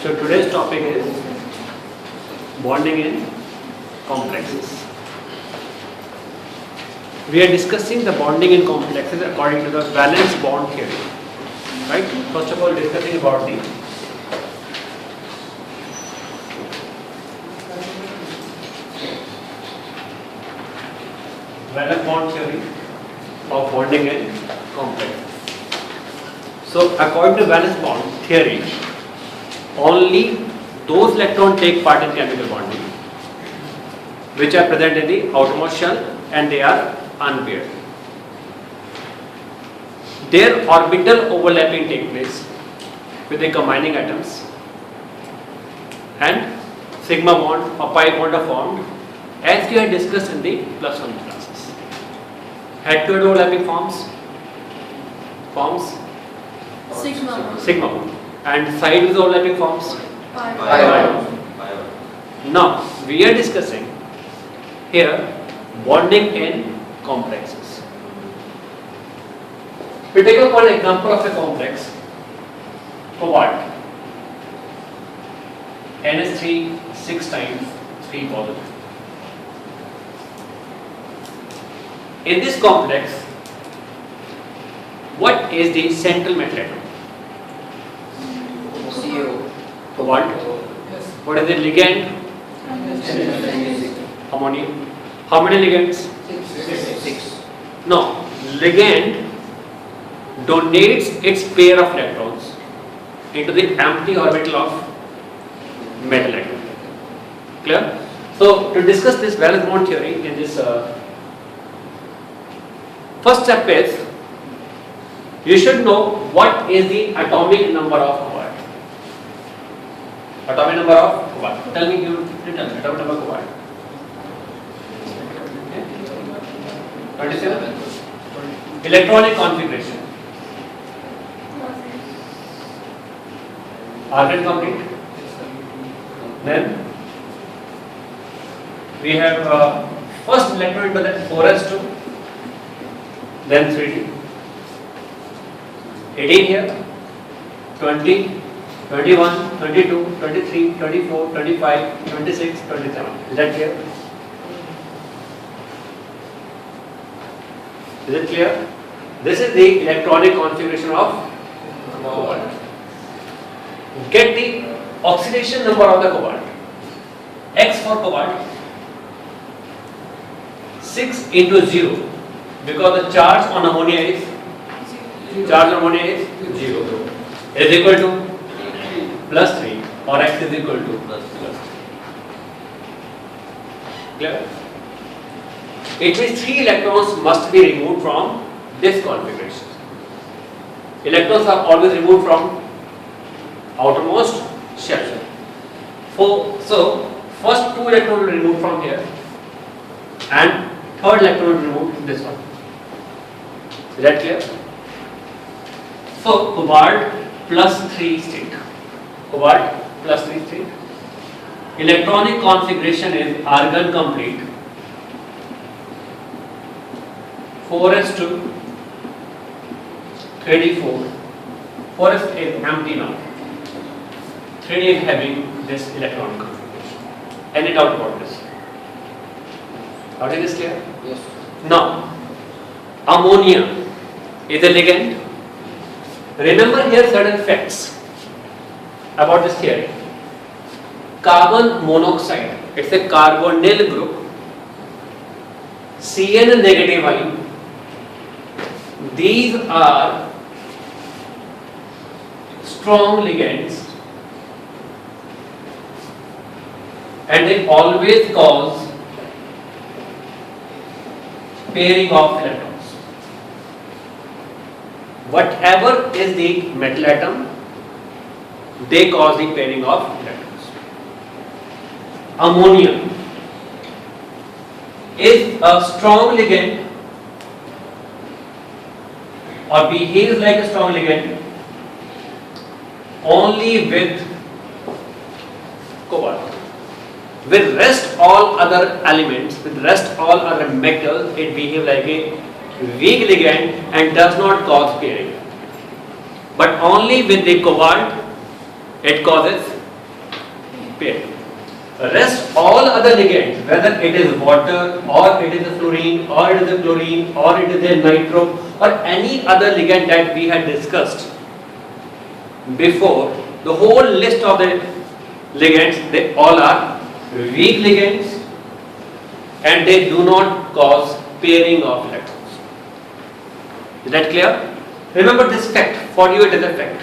So today's topic is bonding in complexes. We are discussing the bonding in complexes according to the valence bond theory. Right? First of all, discussing about the valence bond theory of bonding in complexes. So according to valence bond theory, only those electrons take part in chemical bonding which are present in the outermost shell and they are unpaired. Their orbital overlapping take place with the combining atoms and sigma bond or pi bond are formed as we had discussed in the +1 classes. Head-to-head overlapping forms sigma bond and side-wise overlapping forms pi bond. Now we are discussing here bonding in complexes. We take up one example of a complex cobalt NH3 6 times 3 positive. In this complex, what is the central metal atom? Cobalt. What is the ligand? Ammonium. How many ligands? 6. No, ligand donates its pair of electrons into the empty orbital of metal atom. Clear? So to discuss this valence bond theory in this first step is you should know what is the atomic number of cobalt. Atomic number of cobalt. Tell me, you tell me atomic number of cobalt. 27. Electronic configuration. Argon complete. Then we have first electron into that 4s2, then 3d. 18 here, 20, 21, 22, 23, 24, 25, 26, 27. Is that clear? Is it clear? This is the electronic configuration of cobalt. Get the oxidation number of the cobalt. X for cobalt 6 into 0 because the charge on ammonia is 0 is equal to +3 or X is equal to +3. Clear? It means 3 electrons must be removed from this configuration. Electrons are always removed from outermost shell. So first 2 electrons will be removed from here and third electron will be removed from this one. Is that clear? So cobalt +3 state. Cobalt +3 state. Electronic configuration is argon complete. 4s2, 34. 4s is empty now. 3d is having this electronic configuration. Any doubt about this? How is this clear? Yes. Now, ammonia is a ligand. Remember here certain facts about this theory. Carbon monoxide, it's a carbonyl group. Cn negative ion. These are strong ligands and they always cause pairing of electrons. Whatever is the metal atom, they cause the pairing of electrons. Ammonia is a strong ligand or behaves like a strong ligand only with cobalt. With rest all other elements, with rest all other metals, it behaves like a weak ligand and does not cause pairing. But only with the cobalt, it causes pair. Rest all other ligands, whether it is water or it is a fluorine or it is a chlorine or it is a nitro or any other ligand that we had discussed before, the whole list of the ligands, they all are weak ligands and they do not cause pairing of electrons. Is that clear? Remember this fact, for you it is a fact,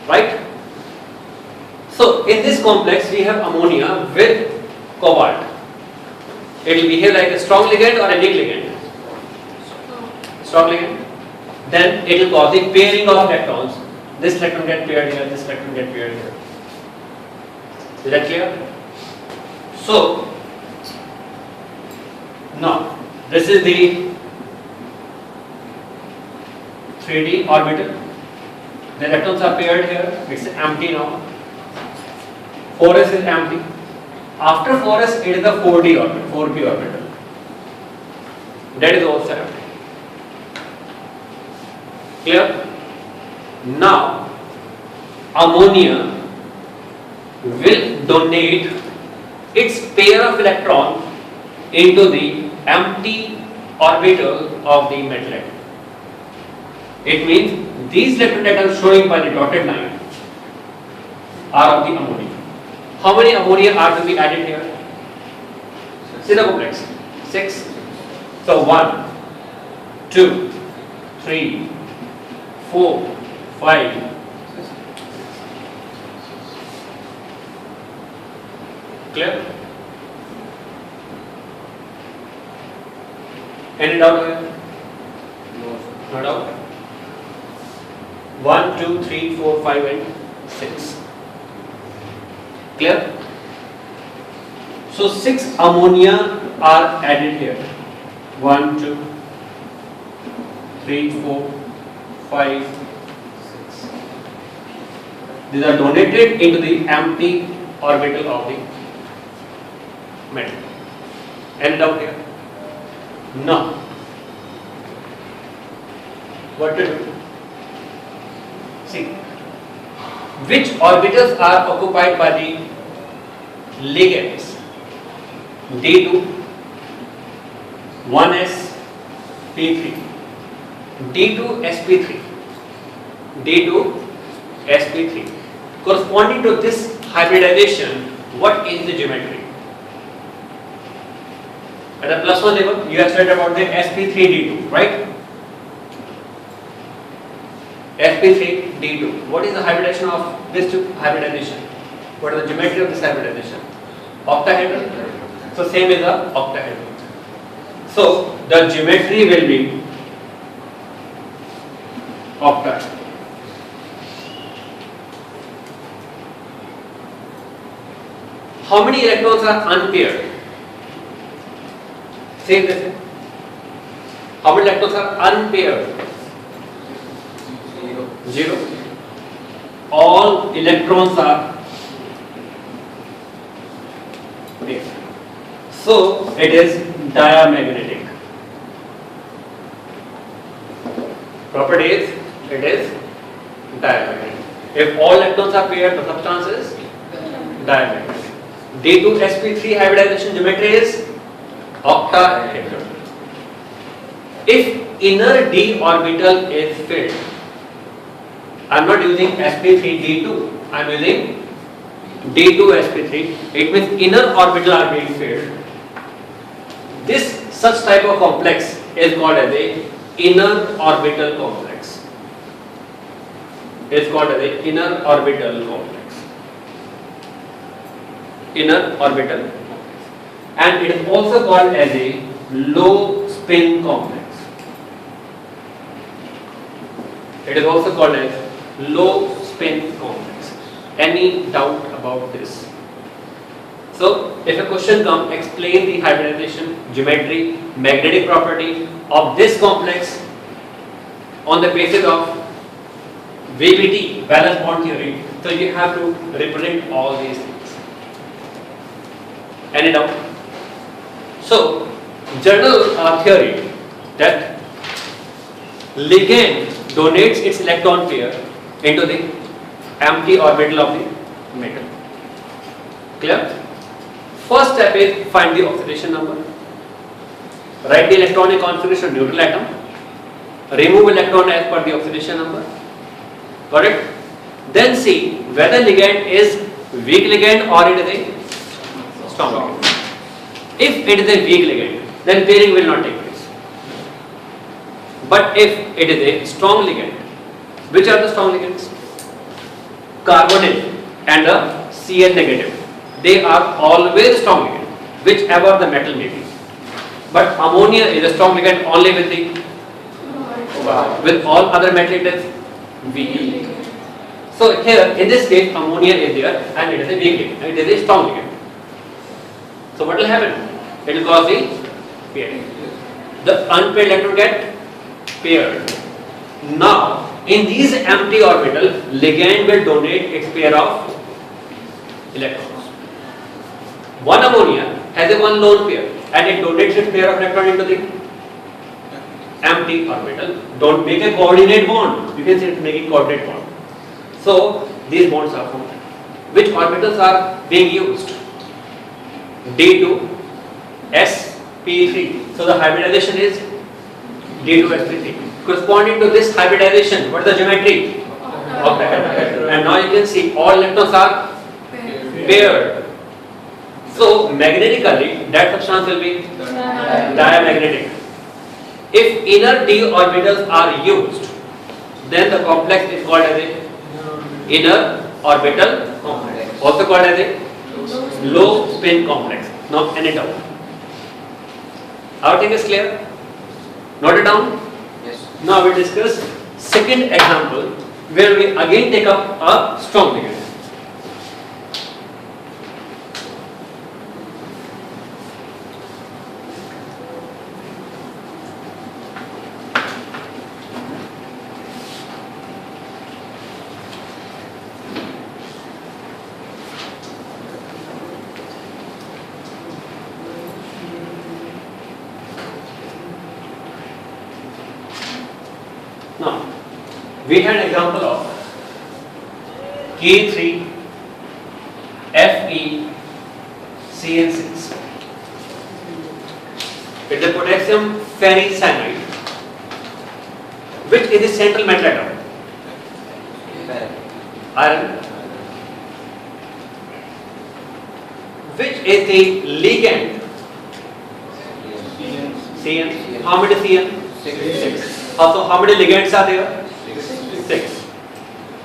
right? So in this complex we have ammonia with cobalt. It will behave like a strong ligand or a weak ligand? Strong ligand. Then it will cause the pairing of electrons. This electron get paired here, this electron get paired here. Is that clear? So now this is the 3D orbital. The electrons are paired here. It's empty now. 4s is empty. After 4s, it is the 4D orbital, 4p orbital. That is also empty. Clear? Now, ammonia will donate its pair of electron into the empty orbital of the metal atom. It means these electrons that are showing by the dotted line are of the ammonia. How many ammonia are to be added here? See the complex. 6. So 1, 2, 3, 4, 5. Clear? Any doubt here? No doubt. 1, 2, 3, 4, 5 and 6. Clear? So 6 ammonia are added here. 1, 2, 3, 4, 5, 6. These are donated into the empty orbital of the metal. Any doubt here? No. What to do? See, which orbitals are occupied by the ligands? D2, 1s, P3, D2, sp3, D2, sp3. Corresponding to this hybridization, what is the geometry? At the plus 1 level, you have studied about the sp3d2, right? sp3d2. What is the hybridization of this hybridization? What is the geometry of this hybridization? Octahedral. So same is the octahedral. So the geometry will be octahedral. How many electrons are unpaired? Same this. How many electrons are unpaired? 0. All electrons are paired. So it is diamagnetic. Property is it is diamagnetic. If all electrons are paired, the substance is diamagnetic. D2 sp3 hybridization geometry is octahedral. If inner d orbital is filled, I am not using sp3d2, I am using d2 sp3. It means inner orbital are being filled. This such type of complex is called as a inner orbital complex. It is called as a inner orbital complex. Inner orbital complex. And it is also called as a low spin complex. It is also called as low spin complex. Any doubt about this? So, if a question comes, explain the hybridization, geometry, magnetic property of this complex on the basis of VBT, valence bond theory. So, you have to represent all these things. Any doubt? So, general theory that ligand donates its electron pair into the empty orbital of the metal. Clear? First step is find the oxidation number. Write the electronic configuration of neutral atom. Remove electron as per the oxidation number. Correct? Then see whether ligand is weak ligand or it is a strong ligand. If it is a weak ligand, then pairing will not take place. But if it is a strong ligand, which are the strong ligands? Carbonyl and the Cl negative. They are always strong ligand, whichever the metal may be. But ammonia is a strong ligand only with all other metal it is weak. So here in this case ammonia is there and it is a weak ligand, it is a strong ligand. So what will happen? It will cause the pairing. The unpaired electron get paired. Now in these empty orbital, ligand will donate its pair of electrons. One ammonia has a one lone pair and it donates its pair of electron into the empty orbital. Don't make a coordinate bond. You can say it's making coordinate bond. So these bonds are formed. Which orbitals are being used? D2, sp3. So the hybridization is D2sp3. Corresponding to this hybridization, what is the geometry? Octet. And now you can see all electrons are paired. So magnetically, that substance will be diamagnetic. If inner d orbitals are used, then the complex is called as a inner orbital complex, also called as a low spin complex. Now NA down. Our thing is clear? Note it down. Yes. Now we discuss second example where we again take up a strong ligand. Now, we had an example of K3 FeCN6. It's a potassium ferricyanide, which is the central metal atom. Iron, which is the ligand. CN. How many CN? 6. Also, how many ligands are there? 6.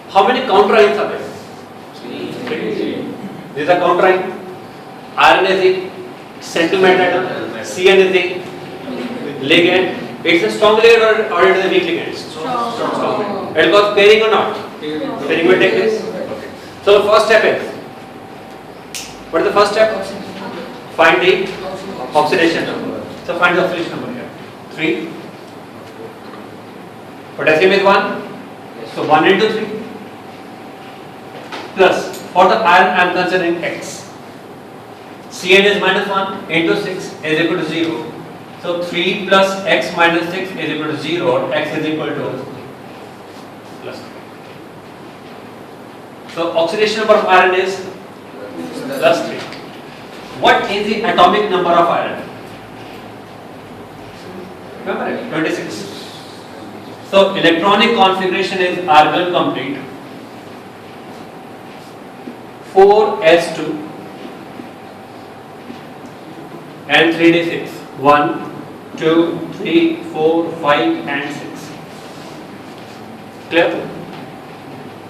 How many counter ions are there? 3. These are counter ion. Iron is the central metal atom. Cn is the ligand. It's a strong ligand or it is a weak ligand? Strong. It will cause pairing or not? Pairing will take place. Okay. So the first step is, what is the first step? Find the oxidation number. So find the oxidation number here. 3. Potassium is 1. So 1 into 3. Plus, for the iron I am considering X. Cn is minus 1 into 6 is equal to 0. So 3 plus X minus 6 is equal to 0. X is equal to plus 3. So oxidation number of iron is plus 3. What is the atomic number of iron? Remember it? 26. So electronic configuration is argon complete. 4s2 and 3d6. 1, 2, 3, 4, 5 and 6. Clear?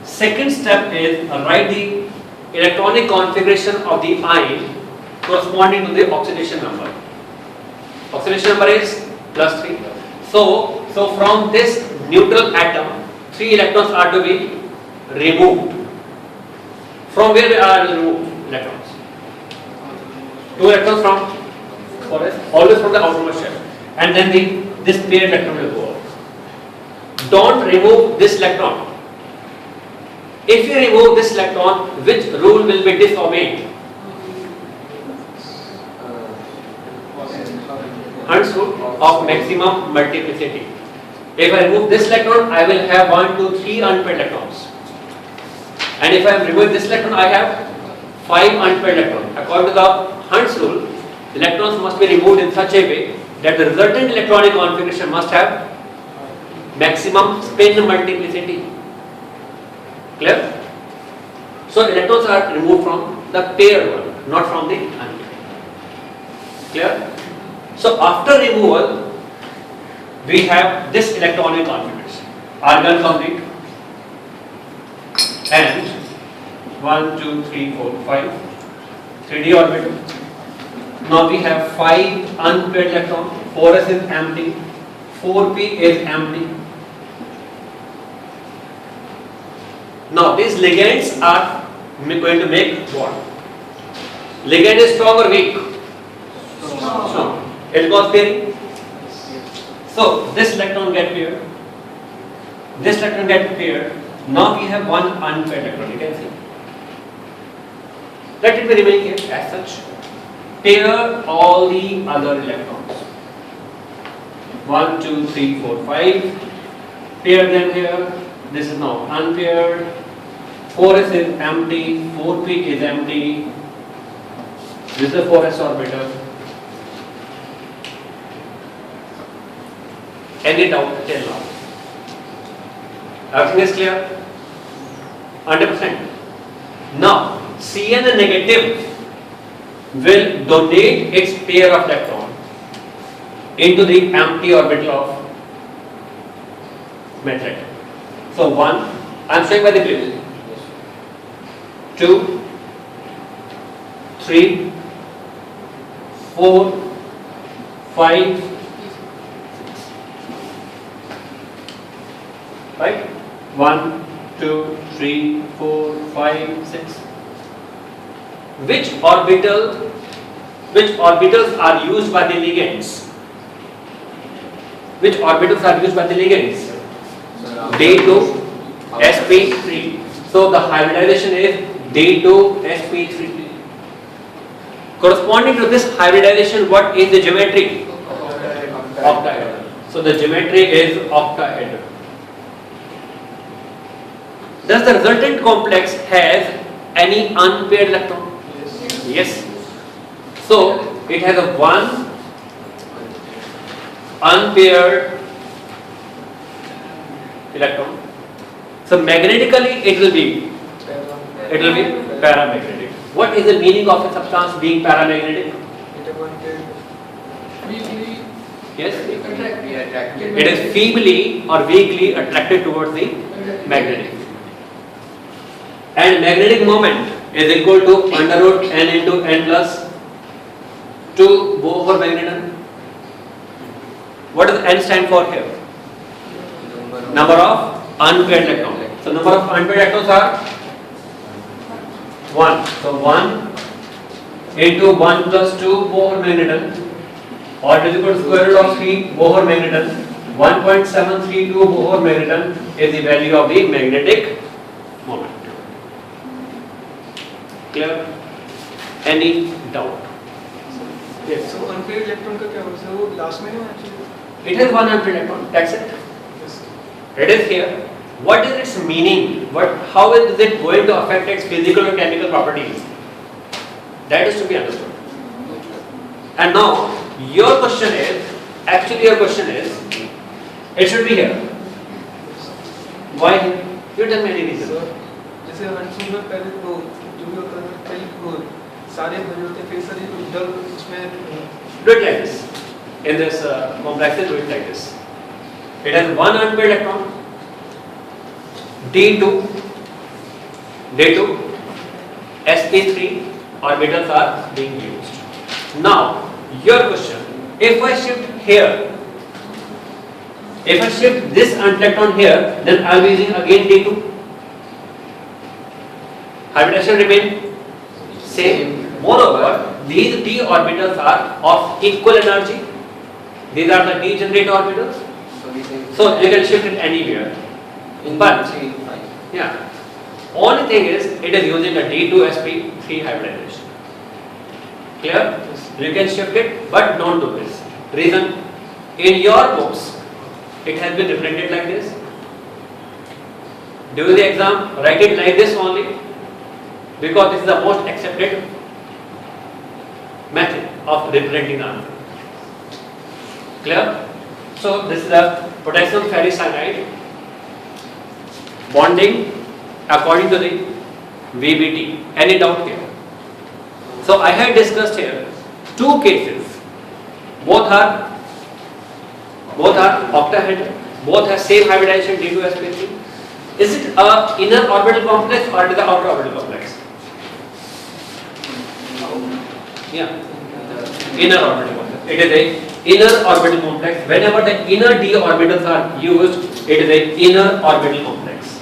Second step is write the electronic configuration of the ion corresponding to the oxidation number. Oxidation number is plus 3. So from this neutral atom, 3 electrons are to be removed. From where they are removed electrons? 2 electrons from forest, always from the outermost shell. And then this paired electron will go out. Don't remove this electron. If you remove this electron, which rule will be disobeyed? Hund's rule of maximum multiplicity. If I remove this electron, I will have 1, 2, 3 unpaired electrons. And if I remove this electron, I have 5 unpaired electrons. According to the Hund's rule, electrons must be removed in such a way that the resultant electronic configuration must have maximum spin multiplicity. Clear? So electrons are removed from the paired one, not from the unpaired. Clear? So after removal, we have this electronic configuration. Argon complete. And 1, 2, 3, 4, 5. 3d orbital. Now we have 5 unpaired electrons. 4s is empty. 4p is empty. Now these ligands are going to make what? Ligand is strong or weak? Strong. It goes pairing. So this electron get paired. This electron get paired. Now we have one unpaired electron. You can see. Let it be remain here as such. Pair all the other electrons. 1, 2, 3, 4, 5. Pair them here. This is now unpaired. 4s is empty. 4p is empty. This is the 4s orbital. Any doubt till now? Everything is clear? 100%. Now, Cn negative will donate its pair of electron into the empty orbital of metal. So 1, I am showing by the grid. 2, 3, 4, 5, 6. Right? 1, 2, 3, 4, 5, 6. Which orbitals are used by the ligands? Which orbitals are used by the ligands? D2, sp3. So the hybridization is D2, sp3. Corresponding to this hybridization, what is the geometry? Octahedral. So the geometry is octahedral. Does the resultant complex have any unpaired electron? Yes. So it has a one unpaired electron. So magnetically it will be paramagnetic. What is the meaning of a substance being paramagnetic? Yes. It is feebly or weakly attracted towards the magnetic. And magnetic moment is equal to under root n into n plus 2 Bohr magneton. What does n stand for here? Number of unpaired electrons. So number of unpaired electrons are 1. So 1 into 1 plus 2 Bohr magneton, or it is equal to square root of 3 Bohr magneton. 1.732 Bohr magneton is the value of the magnetic moment. Clear? Any doubt? Yes. So unpaired electron का क्या होगा? So वो last में नहीं actually. It has one unpaired electron. That's it. Yes. It is here. What is its meaning? How is it going to affect its physical or chemical properties? That is to be understood. And now your question is, it should be here. Why? You tell me any reason. So जैसे हंस में पहले तो जो भी होता है पहले वो सारे भरे होते हैं फिर सारे उधर उसमें Do it like this. In this complex, do it like this. It has one unpaired electron. D2, sp3 orbitals are being used. Now, your question: if I shift here, if I shift this electron here, then I will be using again D2. Hybridization remain same. Moreover, these d orbitals are of equal energy. These are the degenerate orbitals. So you can shift it anywhere. But yeah, only thing is it is using a D2sp3 hybridization. Clear? You can shift it, but don't do this. Reason: in your books, it has been represented like this. Do the exam, write it like this only. because this is the most accepted method of representing the answer. Clear? So this is the potassium ferricyanide bonding according to the VBT. Any doubt here? So I had discussed here two cases. Both are octahedral. Both have same hybridization D2sp3. Is it a inner orbital complex or it is the outer orbital complex? Yeah, inner orbital complex. It is a inner orbital complex. Whenever the inner d orbitals are used, it is a inner orbital complex.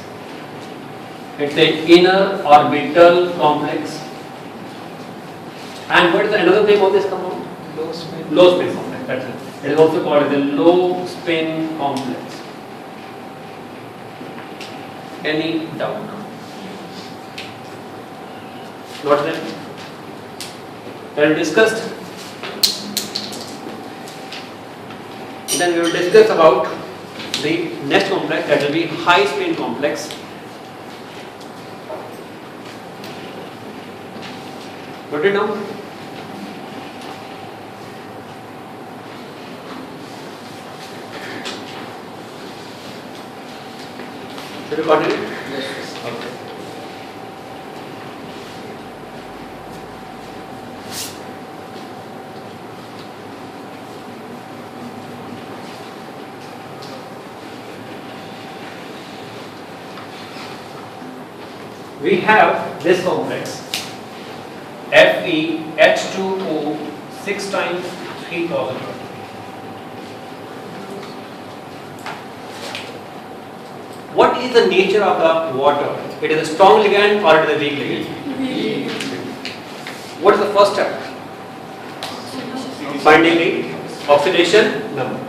It's a inner orbital complex. And what is another name of this compound? Low spin. Low spin complex. That's it. It is also called as a low spin complex. Any doubt now? Not then? Then discussed. Then we will discuss about the next complex, that will be high spin complex. Got it now? Should you continue? Yes. Okay. We have this complex FeH2O 6 times 3000. What is the nature of the water? It is a strong ligand or it is a weak ligand? What is the first step? Finding the oxidation number.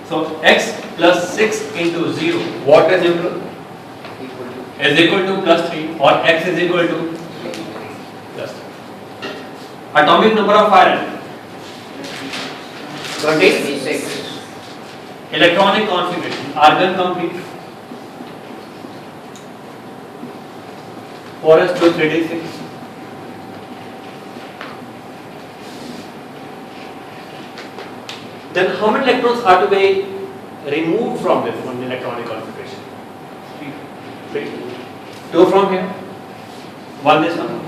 So x plus 6 into 0, what is neutral? Is equal to plus 3 or x is equal to plus 3. Atomic number of iron 26. Electronic configuration argon complete 4s2 3d6. Then how many electrons are to be removed from this one electronic configuration? 3. 2 from here, 1 this one.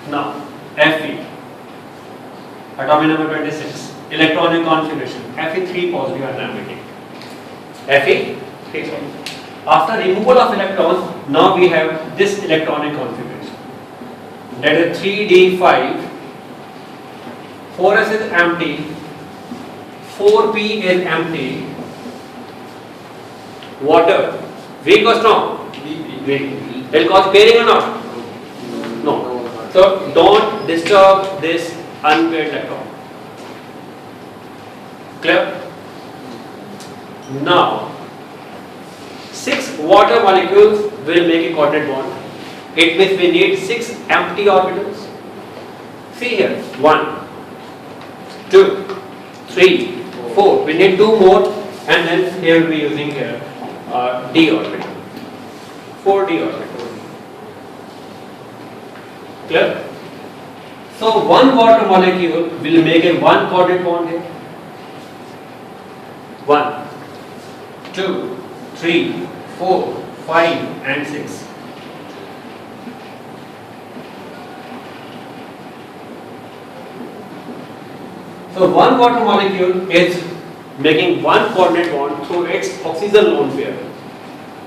Now Fe, atomic number 26, electronic configuration Fe3 positive and negative. Fe3 positive. After removal of electrons, now we have this electronic configuration. That is 3d5, 4s is empty, 4p is empty. Water, weak or strong? Weak. It will cause pairing or not? No. So don't disturb this unpaired electron. Clear? Now 6 water molecules will make a coordinate bond. It means we need 6 empty orbitals. See here, 1, 2, 3, 4. We need 2 more, and then here we will be using here d orbital. 4d orbital. Clear? So one water molecule will make a 1 coordinate bond here. 1, 2, 3, 4, 5 and 6. So one water molecule is making 1 coordinate bond through its oxygen lone pair.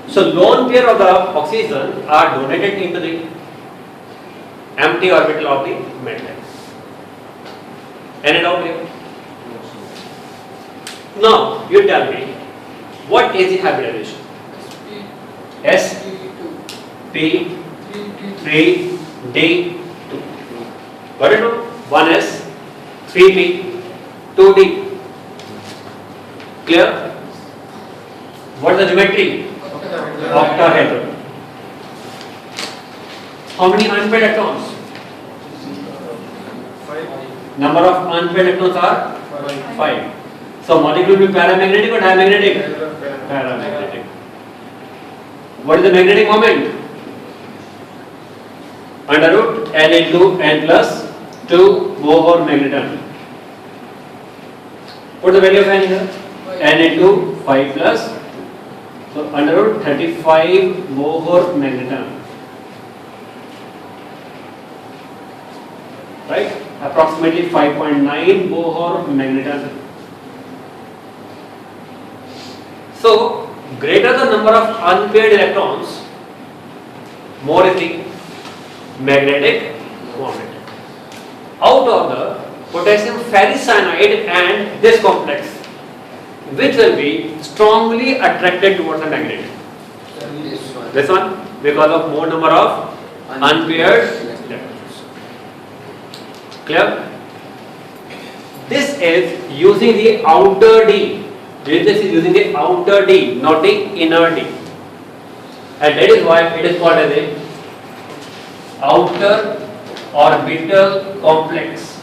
So lone pair of the oxygen are donated into the empty orbital of the metal. Any doubt here? Now you tell me, what is the hybridization? S P 3 D 2. Got it? 1S 3P 2D. Clear? What is the geometry? Octahedral. How many unpaired electrons? 5. Number of unpaired electrons are 5. So molecule will be paramagnetic or diamagnetic? Paramagnetic. What is the magnetic moment? under root n into n plus 2 Bohr magneton. Put the value of n here, n into 5 plus, so under root 35 Bohr magneton, right? Approximately 5.9 Bohr magneton. So greater the number of unpaired electrons, more is the magnetic moment. Out of the potassium ferricyanide and this complex, which will be strongly attracted towards the magnet? This one, because of more number of unpaired electrons. Clear? This is using the outer D. This is using the outer D, not the inner D, and that is why it is called as a outer orbital complex.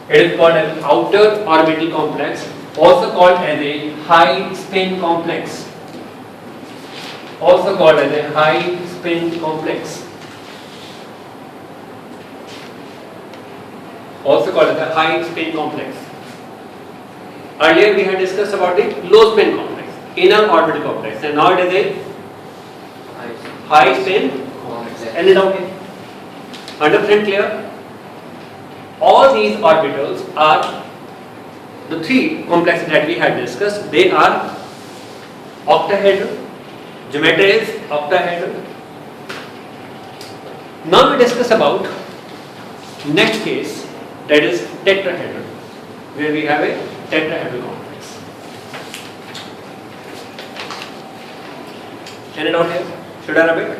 It is called as outer orbital complex, also called as a high spin complex. Also called as a high spin complex. Also called as a high spin complex. Earlier we had discussed about the low spin complex, inner orbital complex, and now it is a high spin complex. Any doubt here? 100% clear? All these orbitals are the three complexes that we had discussed. They are octahedral. Geometry is octahedral. Now we discuss about next case, that is tetrahedral, where we have a tetrahedral complex. Any doubt here? Should I repeat?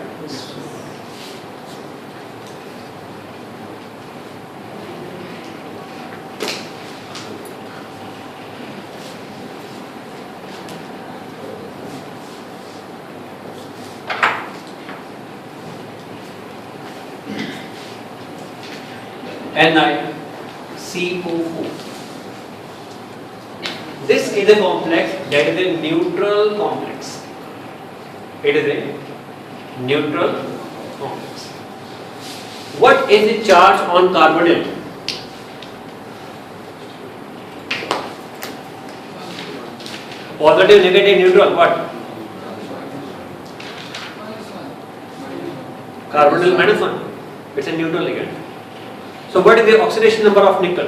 NiCO4. This is a complex that is a neutral complex. It is a neutral complex. What is the charge on carbonyl? Positive, negative, neutral, what? Carbonyl -1. It's a neutral ligand. So what is the oxidation number of nickel?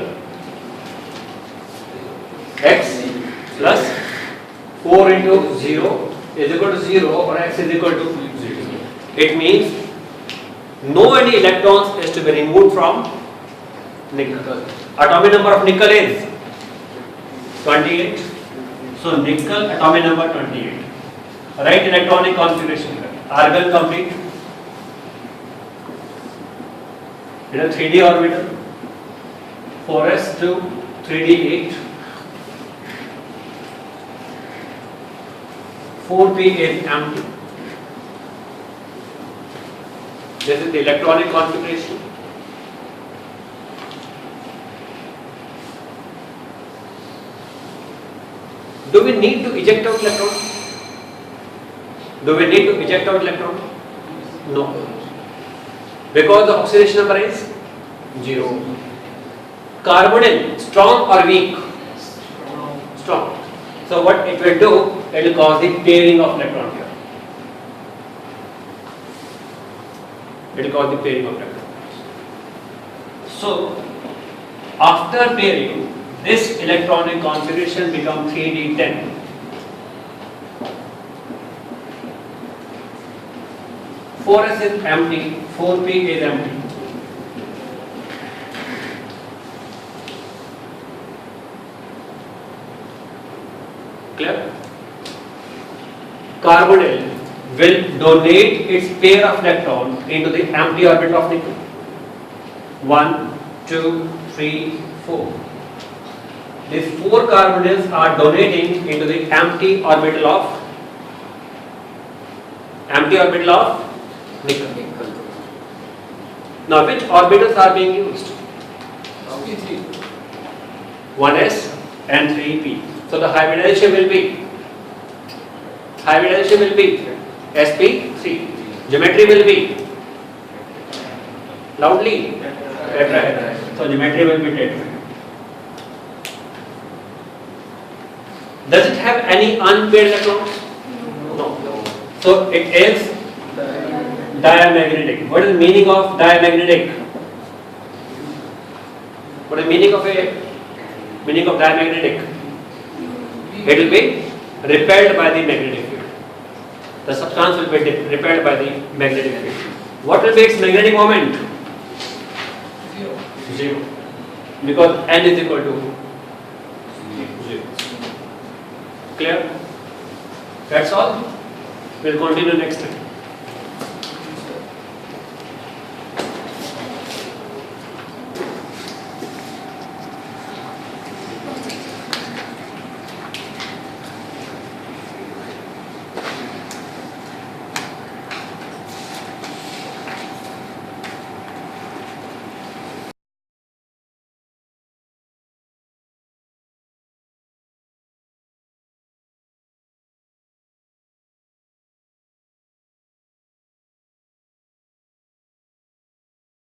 X plus 4 into 0 is equal to 0, or X is equal to 0. It means no any electrons is to be removed from nickel. Atomic number of nickel is 28. So nickel atomic number 28. Right electronic configuration. Argon complete. It is 3D orbital. 4s2, 3d8. 4p is empty. This is the electronic configuration. Do we need to eject out electron? Do we need to eject out electron? No. Because the oxidation number is 0. Carbonyl, strong or weak? Strong. So what it will do? It will cause the pairing of electron here. It will cause the pairing of electron. So after pairing, this electronic configuration becomes 3d10. Four s is empty, 4p is empty. Clear? Carbonyl will donate its pair of electron into the empty orbital of nickel. 1, 2, 3, 4. These 4 carbonyls are donating into the empty orbital of nickel. Now which orbitals are being used? 1s and 3p. So the hybridization will be sp3. Geometry will be Loudly. Tetrahedral. So geometry will be tetrahedral. Does it have any unpaired electrons? No. So it is diamagnetic. What is the meaning of diamagnetic? What is the meaning of diamagnetic? It will be repelled by the magnetic field. The substance will be repelled by the magnetic field. What will be its magnetic moment? Zero. Because n is equal to 0. Clear? That's all. We'll continue next time.